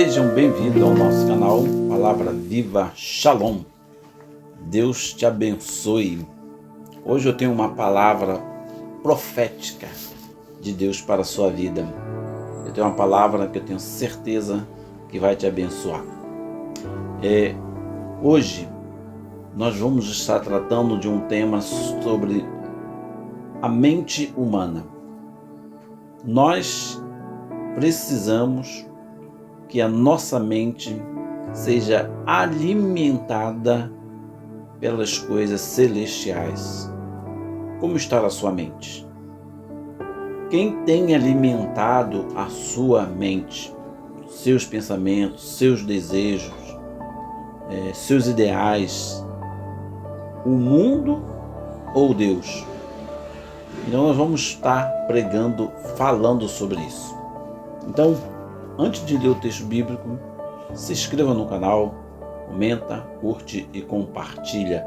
Sejam bem-vindos ao nosso canal Palavra Viva Shalom. Deus te abençoe. Hoje eu tenho uma palavra profética de Deus para a sua vida. Eu tenho uma palavra que eu tenho certeza que vai te abençoar. Hoje nós vamos estar tratando de um tema sobre a mente humana. Nós precisamos que a nossa mente seja alimentada pelas coisas celestiais. Como está a sua mente? Quem tem alimentado a sua mente, seus pensamentos, seus desejos, seus ideais, o mundo ou Deus? Então nós vamos estar falando sobre isso. Então, antes de ler o texto bíblico, se inscreva no canal, comenta, curte e compartilha,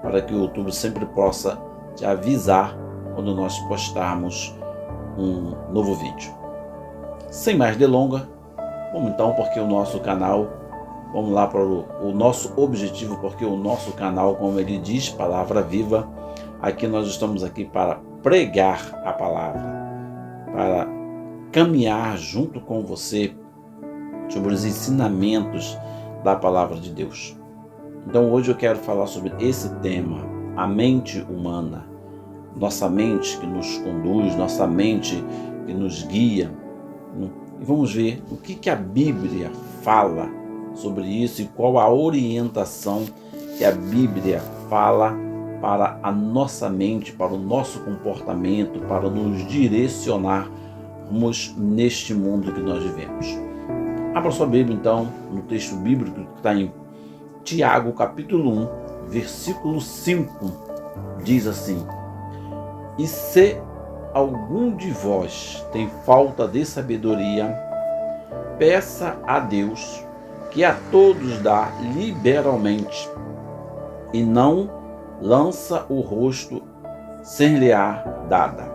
para que o YouTube sempre possa te avisar quando nós postarmos um novo vídeo. Sem mais delongas, vamos então vamos lá para o nosso objetivo, porque o nosso canal, como ele diz, Palavra Viva, aqui nós estamos aqui para pregar a palavra, para caminhar junto com você sobre os ensinamentos da palavra de Deus. Então hoje eu quero falar sobre esse tema, a mente humana, nossa mente que nos conduz, nossa mente que nos guia. E vamos ver o que a Bíblia fala sobre isso e qual a orientação que a Bíblia fala para a nossa mente, para o nosso comportamento, para nos direcionarmos neste mundo que nós vivemos. Abra sua Bíblia então no texto bíblico que está em Tiago capítulo 1, versículo 5, diz assim: E se algum de vós tem falta de sabedoria, peça a Deus, que a todos dá liberalmente, e não lança o rosto sem lhe dada.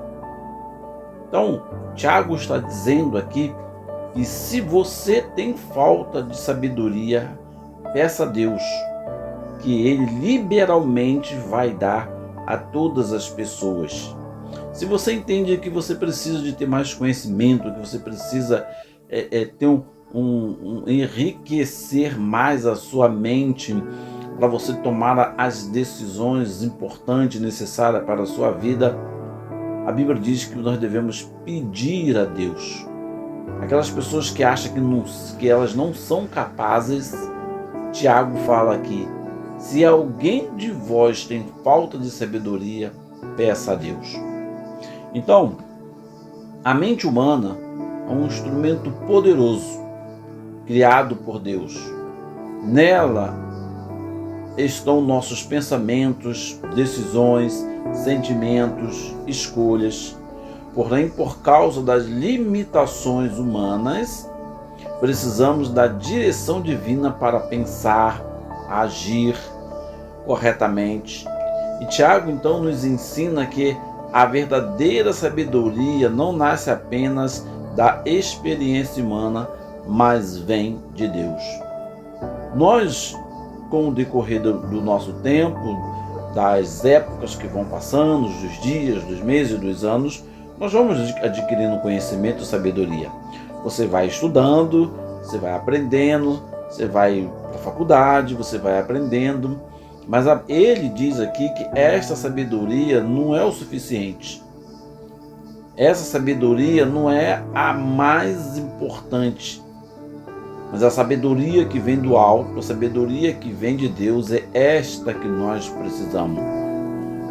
Então, Tiago está dizendo aqui que se você tem falta de sabedoria, peça a Deus, que Ele liberalmente vai dar a todas as pessoas. Se você entende que você precisa de ter mais conhecimento, que você precisa ter enriquecer mais a sua mente para você tomar as decisões importantes necessárias para a sua vida, a Bíblia diz que nós devemos pedir a Deus. Aquelas pessoas que acham que elas não são capazes, Tiago fala aqui: se alguém de vós tem falta de sabedoria, peça a Deus. Então, a mente humana é um instrumento poderoso, criado por Deus. Nela estão nossos pensamentos, decisões, sentimentos, escolhas. Porém, por causa das limitações humanas, precisamos da direção divina para pensar, agir corretamente. E Tiago então nos ensina que a verdadeira sabedoria não nasce apenas da experiência humana, mas vem de Deus. Nós, com o decorrer do nosso tempo, das épocas que vão passando, dos dias, dos meses, dos anos, nós vamos adquirindo conhecimento e sabedoria. Você vai estudando, você vai aprendendo, você vai para a faculdade, você vai aprendendo, mas ele diz aqui que esta sabedoria não é o suficiente. Essa sabedoria não é a mais importante. Mas a sabedoria que vem do alto, a sabedoria que vem de Deus, é esta que nós precisamos.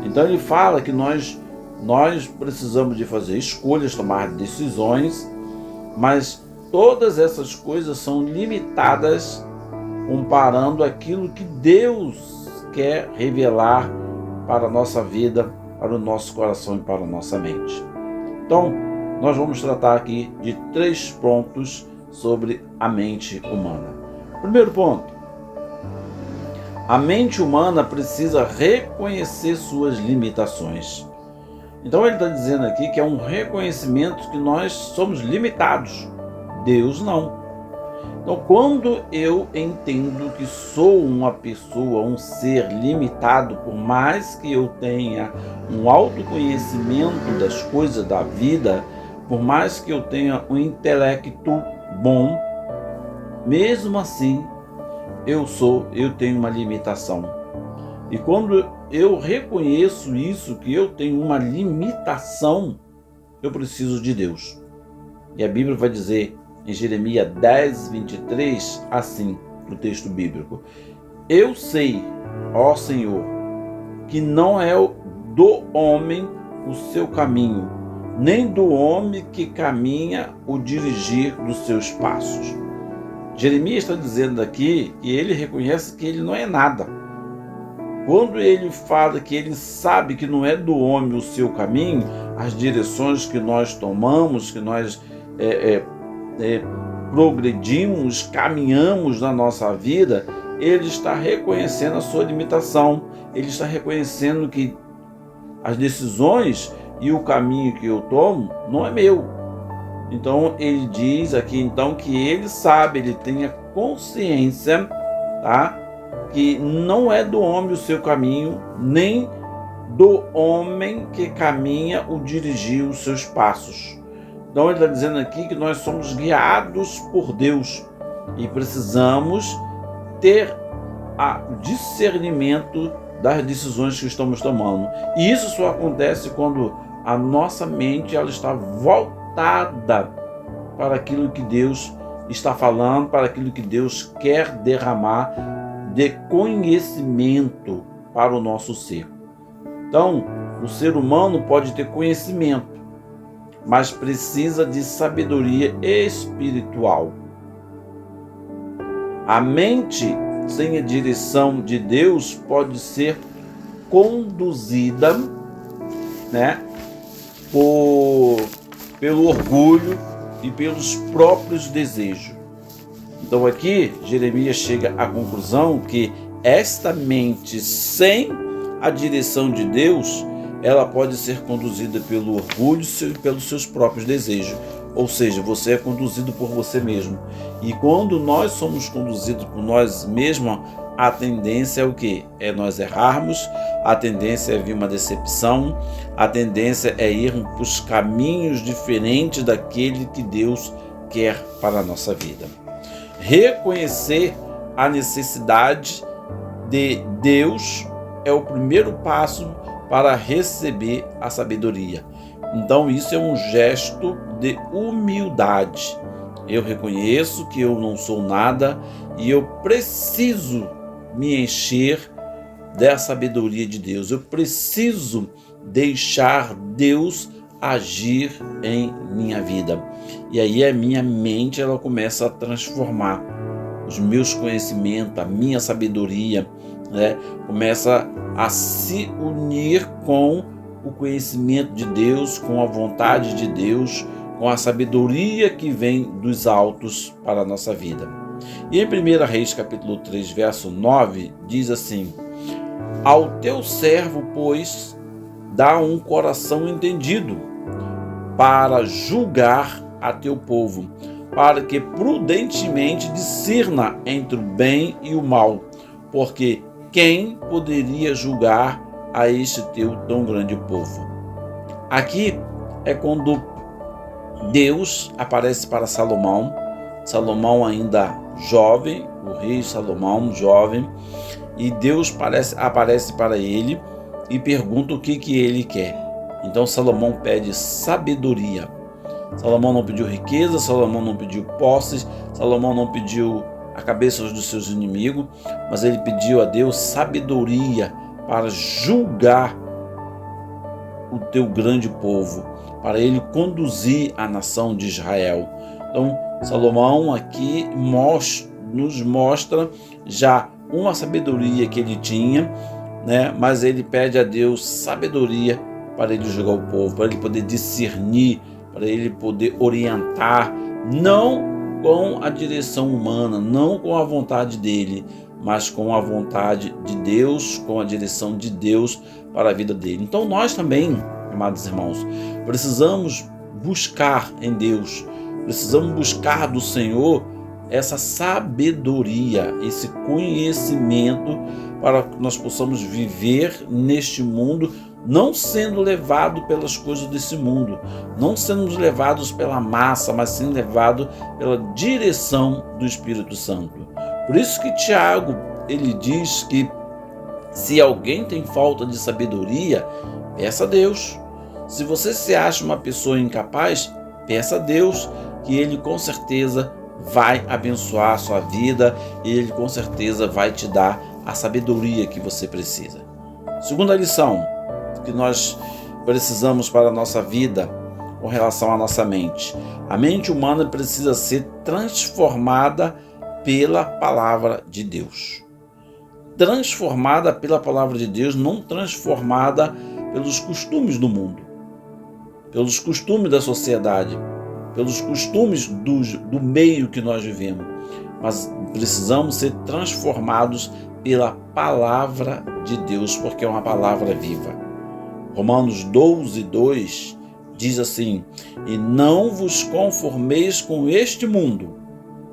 Então ele fala que nós precisamos de fazer escolhas, tomar decisões, mas todas essas coisas são limitadas comparando aquilo que Deus quer revelar para a nossa vida, para o nosso coração e para a nossa mente. Então, nós vamos tratar aqui de 3 pontos sobre a mente humana. Primeiro ponto: a mente humana precisa reconhecer suas limitações. Então ele está dizendo aqui que é um reconhecimento que nós somos limitados. Deus não. Então, quando eu entendo que sou uma pessoa, um ser limitado, por mais que eu tenha um autoconhecimento das coisas da vida, por mais que eu tenha um intelecto bom, mesmo assim eu tenho uma limitação. E quando eu reconheço isso, que eu tenho uma limitação, eu preciso de Deus. E a Bíblia vai dizer em Jeremias 10, 23, assim, no texto bíblico: eu sei, ó Senhor, que não é do homem o seu caminho, nem do homem que caminha o dirigir dos seus passos. Jeremias está dizendo aqui que ele reconhece que ele não é nada. Quando ele fala que ele sabe que não é do homem o seu caminho, as direções que nós tomamos, que nós progredimos, caminhamos na nossa vida, ele está reconhecendo a sua limitação, ele está reconhecendo que as decisões e o caminho que eu tomo não é meu. Então ele diz aqui então que ele sabe, ele tem a consciência, tá? Que não é do homem o seu caminho, nem do homem que caminha o dirigir os seus passos. Então ele está dizendo aqui que nós somos guiados por Deus e precisamos ter o discernimento das decisões que estamos tomando. E isso só acontece quando a nossa mente ela está voltada para aquilo que Deus está falando, para aquilo que Deus quer derramar de conhecimento para o nosso ser. Então, o ser humano pode ter conhecimento, mas precisa de sabedoria espiritual. A mente sem a direção de Deus pode ser conduzida, pelo orgulho e pelos próprios desejos. Então aqui Jeremias chega à conclusão que esta mente sem a direção de Deus, ela pode ser conduzida pelo orgulho e pelos seus próprios desejos. Ou seja, você é conduzido por você mesmo. E quando nós somos conduzidos por nós mesmos, a tendência é o quê? É nós errarmos, a tendência é vir uma decepção, a tendência é irmos para os caminhos diferentes daquele que Deus quer para a nossa vida. Reconhecer a necessidade de Deus é o primeiro passo para receber a sabedoria. Então isso é um gesto de humildade. Eu reconheço que eu não sou nada e eu preciso me encher da sabedoria de Deus. Eu preciso deixar Deus agir em minha vida. E aí a minha mente ela começa a transformar os meus conhecimentos, a minha sabedoria, começa a se unir com o conhecimento de Deus, com a vontade de Deus, com a sabedoria que vem dos altos para a nossa vida. E em 1 Reis capítulo 3, verso 9, diz assim: ao teu servo, pois, dá um coração entendido para julgar a teu povo, para que prudentemente discirna entre o bem e o mal, porque quem poderia julgar a este teu tão grande povo? Aqui é quando Deus aparece para Salomão, Salomão ainda jovem, o rei Salomão jovem, e Deus aparece para ele e pergunta o que ele quer. Então Salomão pede sabedoria. Salomão não pediu riqueza, Salomão não pediu posses, Salomão não pediu a cabeça dos seus inimigos, mas ele pediu a Deus sabedoria para julgar o teu grande povo, para ele conduzir a nação de Israel. Então Salomão aqui nos mostra já uma sabedoria que ele tinha, mas ele pede a Deus sabedoria para ele julgar o povo, para ele poder discernir, para ele poder orientar, não com a direção humana, não com a vontade dele, mas com a vontade de Deus, com a direção de Deus para a vida dele. Então nós também, amados irmãos, precisamos buscar em Deus, precisamos buscar do Senhor essa sabedoria, esse conhecimento para que nós possamos viver neste mundo, não sendo levado pelas coisas desse mundo, não sendo levados pela massa, mas sendo levado pela direção do Espírito Santo. Por isso que Tiago, ele diz que se alguém tem falta de sabedoria, peça a Deus. Se você se acha uma pessoa incapaz, peça a Deus, que Ele com certeza vai abençoar a sua vida e Ele com certeza vai te dar a sabedoria que você precisa. Segunda lição que nós precisamos para a nossa vida com relação à nossa mente. A mente humana precisa ser transformada pela palavra de Deus. Transformada pela palavra de Deus, não transformada pelos costumes do mundo, pelos costumes da sociedade, pelos costumes do meio que nós vivemos, mas precisamos ser transformados pela palavra de Deus, porque é uma palavra viva. Romanos 12:2 diz assim: e não vos conformeis com este mundo,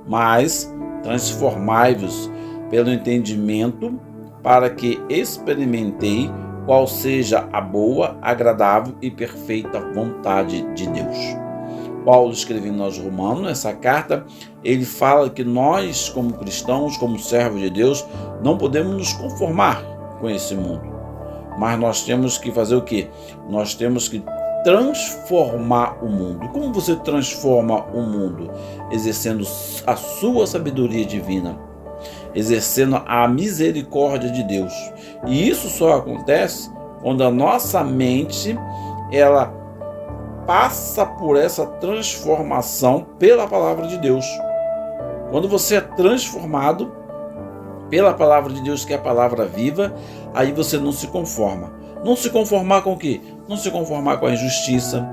mas transformai-vos pelo entendimento, para que experimentei qual seja a boa, agradável e perfeita vontade de Deus. Paulo, escrevendo aos Romanos, essa carta, ele fala que nós, como cristãos, como servos de Deus, não podemos nos conformar com esse mundo. Mas nós temos que fazer o quê? Nós temos que transformar o mundo. E como você transforma o mundo? Exercendo a sua sabedoria divina, exercendo a misericórdia de Deus. E isso só acontece quando a nossa mente, ela passa por essa transformação pela palavra de Deus. Quando você é transformado pela palavra de Deus, que é a palavra viva, aí você não se conforma. Não se conformar com o quê? Não se conformar com a injustiça,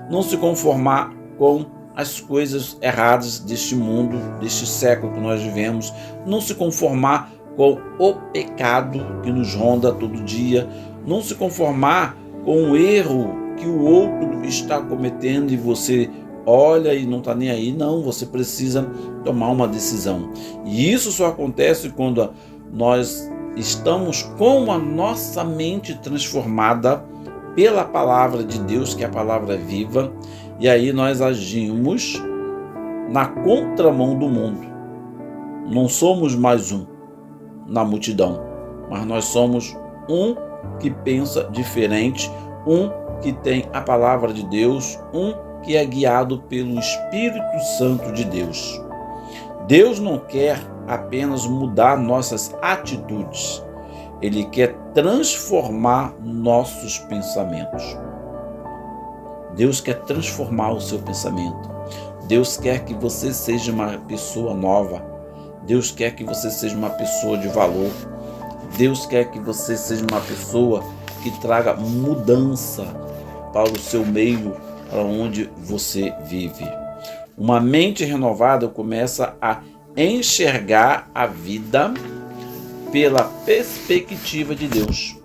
não se conformar com as coisas erradas deste mundo, deste século que nós vivemos, não se conformar com o pecado que nos ronda todo dia, não se conformar com o erro que o outro está cometendo e você olha e não está nem aí. Não, você precisa tomar uma decisão. E isso só acontece quando nós estamos com a nossa mente transformada pela palavra de Deus, que é a palavra viva, e aí nós agimos na contramão do mundo. Não somos mais um na multidão, mas nós somos um que pensa diferente, um que tem a palavra de Deus, um que é guiado pelo Espírito Santo de Deus. Deus não quer apenas mudar nossas atitudes, Ele quer transformar nossos pensamentos. Deus quer transformar o seu pensamento. Deus quer que você seja uma pessoa nova. Deus quer que você seja uma pessoa de valor. Deus quer que você seja uma pessoa que traga mudança para o seu meio, para onde você vive. Uma mente renovada começa a enxergar a vida pela perspectiva de Deus.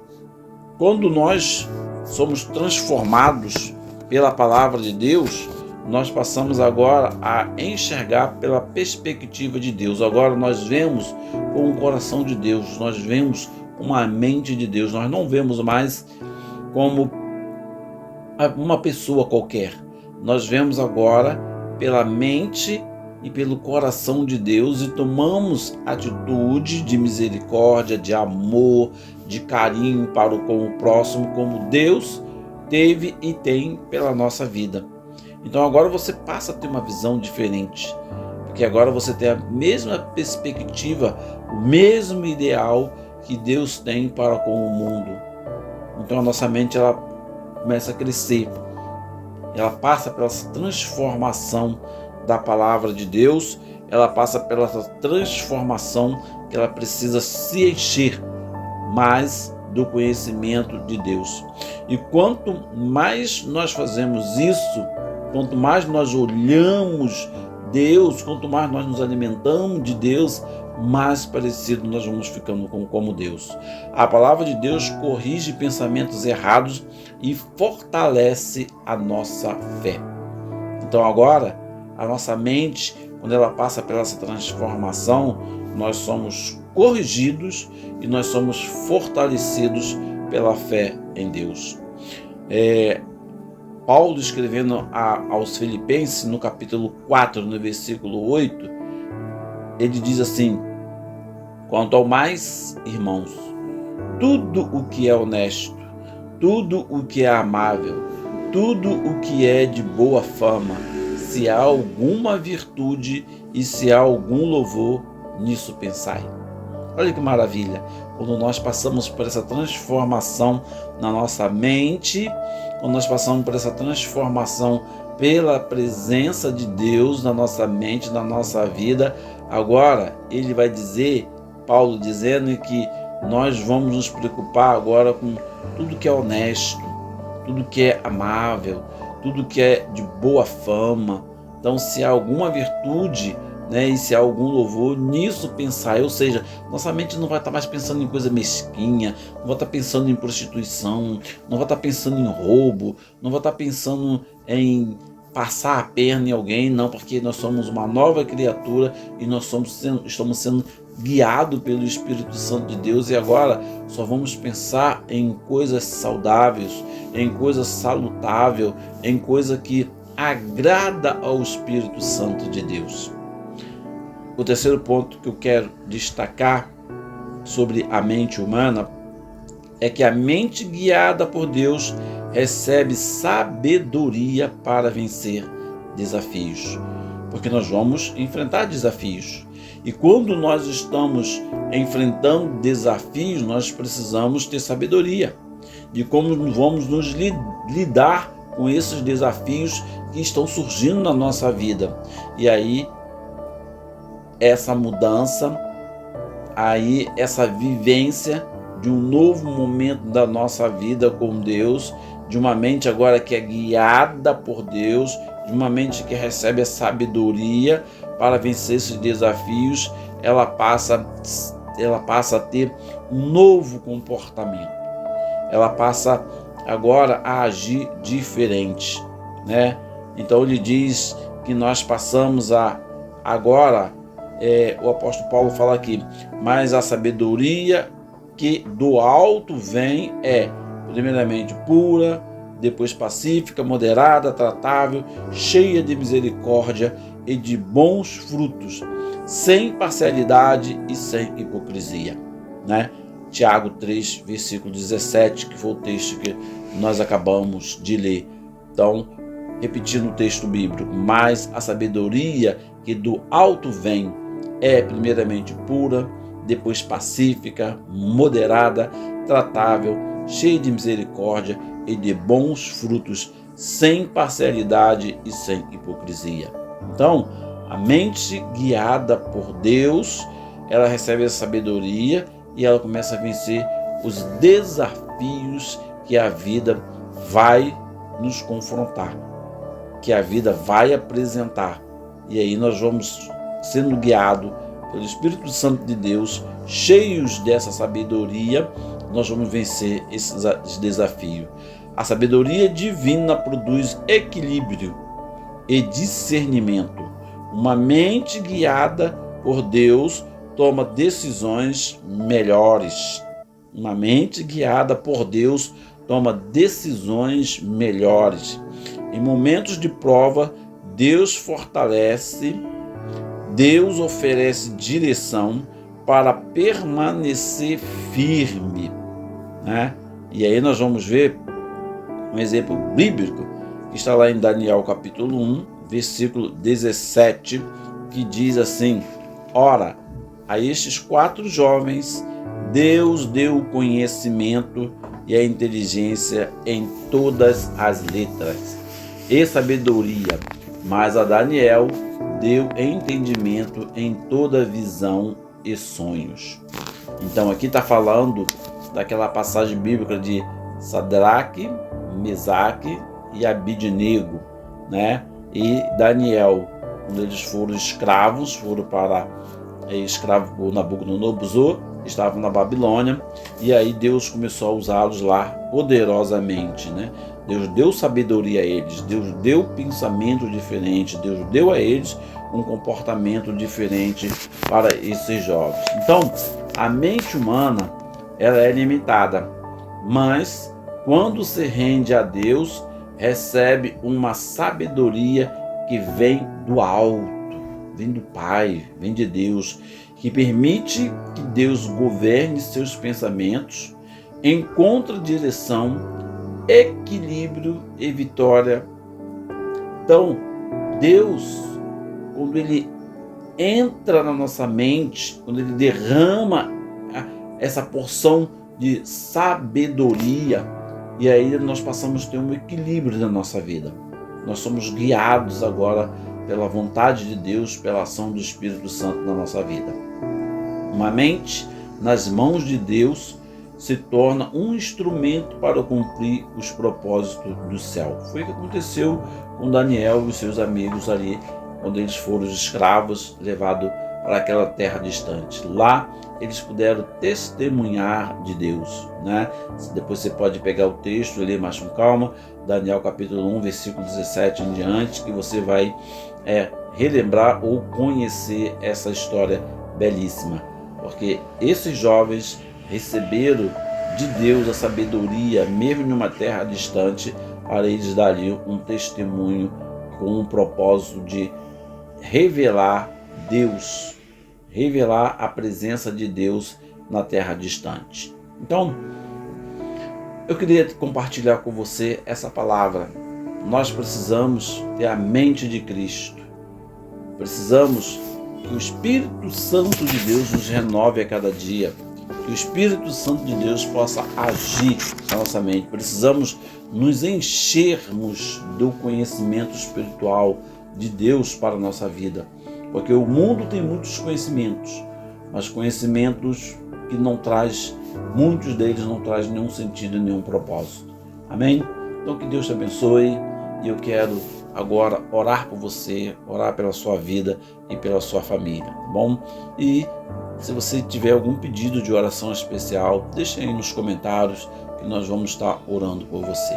Quando nós somos transformados pela palavra de Deus, nós passamos agora a enxergar pela perspectiva de Deus. Agora nós vemos com o coração de Deus, nós vemos uma mente de Deus, nós não vemos mais como uma pessoa qualquer. Nós vemos agora pela mente e pelo coração de Deus e tomamos atitude de misericórdia, de amor, de carinho para com o próximo, como Deus teve e tem pela nossa vida. Então agora você passa a ter uma visão diferente, porque agora você tem a mesma perspectiva, o mesmo ideal que Deus tem para com o mundo. Então a nossa mente, ela começa a crescer, ela passa pela transformação da palavra de Deus, ela passa pela transformação que ela precisa se encher mais do conhecimento de Deus. E quanto mais nós fazemos isso, quanto mais nós olhamos Deus, quanto mais nós nos alimentamos de Deus, mais parecido nós vamos ficando como Deus. A palavra de Deus corrige pensamentos errados e fortalece a nossa fé. Então agora a nossa mente quando ela passa pela essa transformação, nós somos corrigidos e nós somos fortalecidos pela fé em Deus. Paulo, escrevendo aos Filipenses, no capítulo 4, no versículo 8, ele diz assim: quanto ao mais, irmãos, tudo o que é honesto, tudo o que é amável, tudo o que é de boa fama, se há alguma virtude e se há algum louvor, nisso pensai. Olha que maravilha, quando nós passamos por essa transformação na nossa mente, quando nós passamos por essa transformação pela presença de Deus na nossa mente, na nossa vida, agora ele vai dizer, Paulo dizendo que nós vamos nos preocupar agora com tudo que é honesto, tudo que é amável, tudo que é de boa fama. Então, se há alguma virtude, e se há algum louvor, nisso pensar. Ou seja, nossa mente não vai estar mais pensando em coisa mesquinha, não vai estar pensando em prostituição, não vai estar pensando em roubo, não vai estar pensando em passar a perna em alguém, não, porque nós somos uma nova criatura e nós estamos sendo guiados pelo Espírito Santo de Deus, e agora só vamos pensar em coisas saudáveis, em coisa salutável, em coisa que agrada ao Espírito Santo de Deus. O terceiro ponto que eu quero destacar sobre a mente humana é que a mente guiada por Deus recebe sabedoria para vencer desafios, porque nós vamos enfrentar desafios. E quando nós estamos enfrentando desafios, nós precisamos ter sabedoria de como vamos nos lidar com esses desafios que estão surgindo na nossa vida. E aí, essa mudança, essa vivência de um novo momento da nossa vida com Deus, de uma mente agora que é guiada por Deus, de uma mente que recebe a sabedoria para vencer esses desafios, ela passa a ter um novo comportamento. Ela passa agora a agir diferente, Então ele diz que nós passamos agora, o apóstolo Paulo fala aqui, mas a sabedoria que do alto vem primeiramente pura, depois pacífica, moderada, tratável, cheia de misericórdia e de bons frutos, sem parcialidade e sem hipocrisia. Tiago 3, versículo 17, que foi o texto que nós acabamos de ler. Então, repetindo o texto bíblico, mas a sabedoria que do alto vem primeiramente pura, depois pacífica, moderada, tratável, cheia de misericórdia e de bons frutos, sem parcialidade e sem hipocrisia. Então, a mente guiada por Deus, ela recebe essa sabedoria e ela começa a vencer os desafios que a vida vai nos confrontar, que a vida vai apresentar. E aí nós vamos sendo guiados pelo Espírito Santo de Deus, cheios dessa sabedoria, nós vamos vencer esses desafios. A sabedoria divina produz equilíbrio e discernimento. Uma mente guiada por Deus toma decisões melhores. Uma mente guiada por Deus toma decisões melhores. Em momentos de prova, Deus fortalece, Deus oferece direção para permanecer firme, E aí nós vamos ver um exemplo bíblico que está lá em Daniel capítulo 1, versículo 17, que diz assim: ora, a estes 4 jovens Deus deu o conhecimento e a inteligência em todas as letras e sabedoria, mas a Daniel deu entendimento em toda visão e sonhos. Então aqui está falando daquela passagem bíblica de Sadraque, Mesaque e Abidnego, E Daniel, quando eles foram escravos, escravos por Nabucodonosor, estavam na Babilônia, e aí Deus começou a usá-los lá poderosamente, Deus deu sabedoria a eles, Deus deu pensamento diferente, Deus deu a eles um comportamento diferente para esses jovens. Então, a mente humana, ela é limitada, mas quando se rende a Deus, recebe uma sabedoria que vem do alto, vem do Pai, vem de Deus, que permite que Deus governe seus pensamentos, encontre direção, equilíbrio e vitória. Então, Deus, quando Ele entra na nossa mente, quando Ele derrama essa porção de sabedoria, e aí nós passamos a ter um equilíbrio na nossa vida. Nós somos guiados agora pela vontade de Deus, pela ação do Espírito Santo na nossa vida. Uma mente nas mãos de Deus se torna um instrumento para cumprir os propósitos do céu. Foi o que aconteceu com Daniel e os seus amigos ali, quando eles foram os escravos levados para aquela terra distante. Lá eles puderam testemunhar de Deus, né? Depois você pode pegar o texto e ler mais com calma, Daniel capítulo 1, versículo 17 em diante, que você vai relembrar ou conhecer essa história belíssima. Porque esses jovens receberam de Deus a sabedoria, mesmo em uma terra distante, para eles darem um testemunho com o propósito de revelar Deus, revelar a presença de Deus na terra distante. Então, eu queria compartilhar com você essa palavra. Nós precisamos ter a mente de Cristo. Precisamos que o Espírito Santo de Deus nos renove a cada dia. Que o Espírito Santo de Deus possa agir na nossa mente. Precisamos nos enchermos do conhecimento espiritual de Deus para a nossa vida. Porque o mundo tem muitos conhecimentos, mas conhecimentos que não traz, muitos deles não traz nenhum sentido e nenhum propósito. Amém? Então que Deus te abençoe, e eu quero agora orar por você, orar pela sua vida e pela sua família, tá bom? E se você tiver algum pedido de oração especial, deixe aí nos comentários que nós vamos estar orando por você.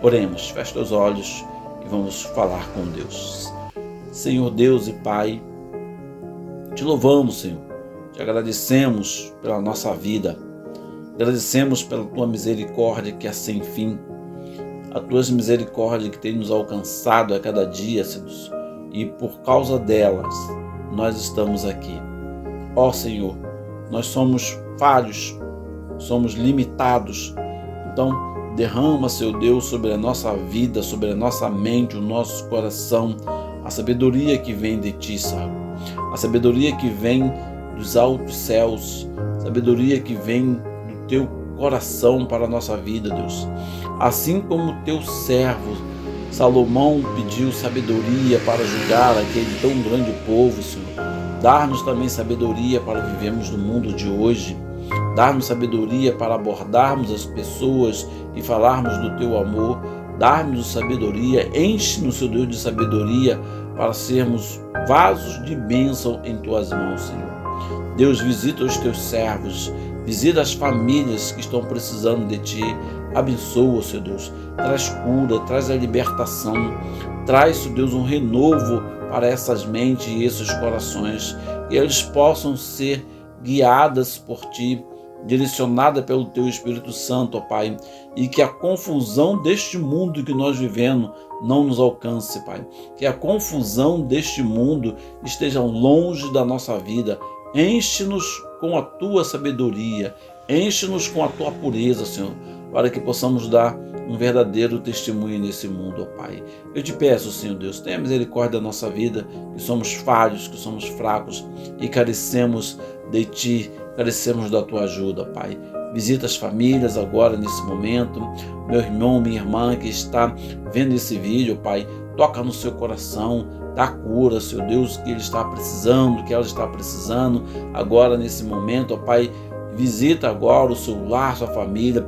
Oremos, feche os olhos e vamos falar com Deus. Senhor Deus e Pai, te louvamos, Senhor, te agradecemos pela nossa vida, agradecemos pela tua misericórdia que é sem fim, a tua misericórdia que tem nos alcançado a cada dia, Senhor, e por causa delas nós estamos aqui. Ó Senhor, nós somos falhos, somos limitados, então derrama, Senhor Deus, sobre a nossa vida, sobre a nossa mente, o nosso coração, a sabedoria que vem de Ti, Senhor, a sabedoria que vem dos altos céus, a sabedoria que vem do Teu coração para a nossa vida, Deus. Assim como o Teu servo Salomão pediu sabedoria para julgar aquele tão grande povo, Senhor, dar-nos também sabedoria para vivermos no mundo de hoje, dar-nos sabedoria para abordarmos as pessoas e falarmos do Teu amor, dar-nos sabedoria, enche-nos, Senhor Deus, de sabedoria para sermos vasos de bênção em Tuas mãos, Senhor. Deus, visita os Teus servos, visita as famílias que estão precisando de Ti, abençoa, Senhor Deus, traz cura, traz a libertação, traz, Senhor Deus, um renovo para essas mentes e esses corações, que eles possam ser guiadas por Ti, direcionada pelo Teu Espírito Santo, ó Pai, e que a confusão deste mundo que nós vivemos não nos alcance, Pai, que a confusão deste mundo esteja longe da nossa vida. Enche-nos com a Tua sabedoria, enche-nos com a Tua pureza, Senhor, para que possamos dar um verdadeiro testemunho nesse mundo, ó Pai. Eu te peço, Senhor Deus, tenha misericórdia da nossa vida, que somos falhos, que somos fracos e carecemos de Ti, carecemos da Tua ajuda, Pai. Visita as famílias agora, nesse momento. Meu irmão, minha irmã que está vendo esse vídeo, Pai, toca no seu coração, dá cura, Senhor Deus, que ele está precisando, que ela está precisando agora, nesse momento, ó Pai. Visita agora o seu lar, sua família.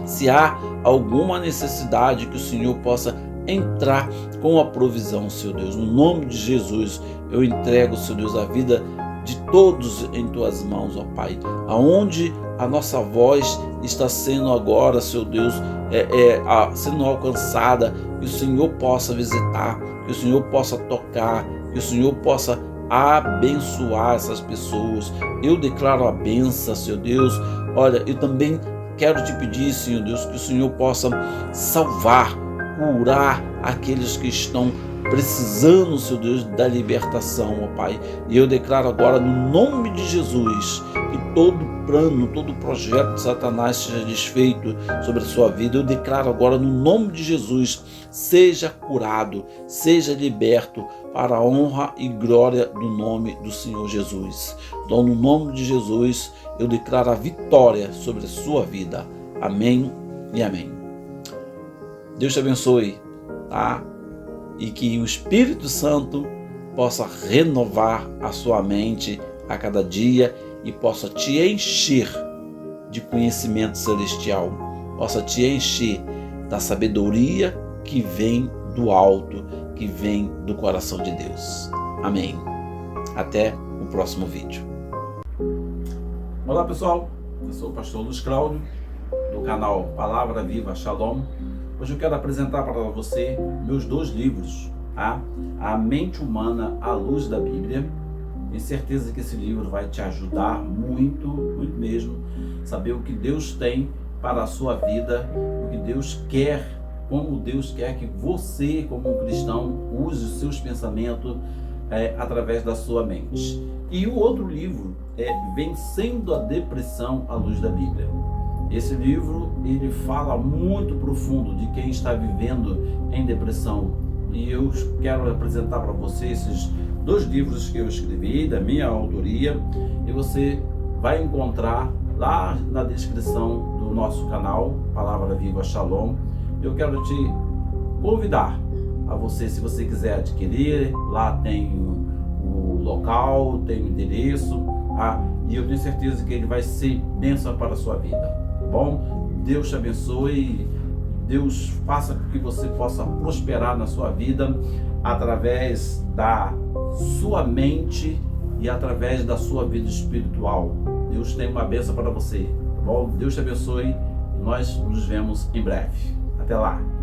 Se há alguma necessidade, que o Senhor possa entrar com a provisão, Senhor Deus. No nome de Jesus, eu entrego, Senhor Deus, a vida de todos em Tuas mãos, ó Pai. Aonde a nossa voz está sendo agora, Senhor Deus, sendo alcançada, que o Senhor possa visitar, que o Senhor possa tocar, que que o Senhor possa abençoar essas pessoas. Eu declaro a bênção, Senhor Deus. Olha, eu também quero te pedir, Senhor Deus, que o Senhor possa salvar, curar aqueles que estão precisando, Senhor Deus, da libertação, ó Pai. E eu declaro agora, no nome de Jesus, que todo plano, todo projeto de Satanás seja desfeito sobre a sua vida. Eu declaro agora, no nome de Jesus, seja curado, seja liberto, para a honra e glória do nome do Senhor Jesus. Então, no nome de Jesus, eu declaro a vitória sobre a sua vida. Amém e amém. Deus te abençoe, tá? E que o Espírito Santo possa renovar a sua mente a cada dia e possa te encher de conhecimento celestial, possa te encher da sabedoria que vem do alto, que vem do coração de Deus. Amém. Até o próximo vídeo. Olá pessoal, eu sou o pastor Luiz Cláudio, do canal Palavra Viva Shalom. Hoje eu quero apresentar para você meus 2 livros, tá? A Mente Humana à Luz da Bíblia. Tenho certeza que esse livro vai te ajudar muito, muito mesmo, saber o que Deus tem para a sua vida, o que Deus quer, como Deus quer que você, como um cristão, use os seus pensamentos através da sua mente. E o outro livro é Vencendo a Depressão à Luz da Bíblia. Esse livro, ele fala muito profundo de quem está vivendo em depressão. E eu quero apresentar para você esses 2 livros que eu escrevi, da minha autoria, e você vai encontrar lá na descrição do nosso canal, Palavra Viva Shalom. Eu quero te convidar a você, se você quiser adquirir, lá tem o local, tem o endereço, tá? E eu tenho certeza que ele vai ser bênção para a sua vida. Bom, Deus te abençoe, Deus faça com que você possa prosperar na sua vida através da sua mente e através da sua vida espiritual. Deus tem uma bênção para você, tá bom? Deus te abençoe e nós nos vemos em breve. Até lá!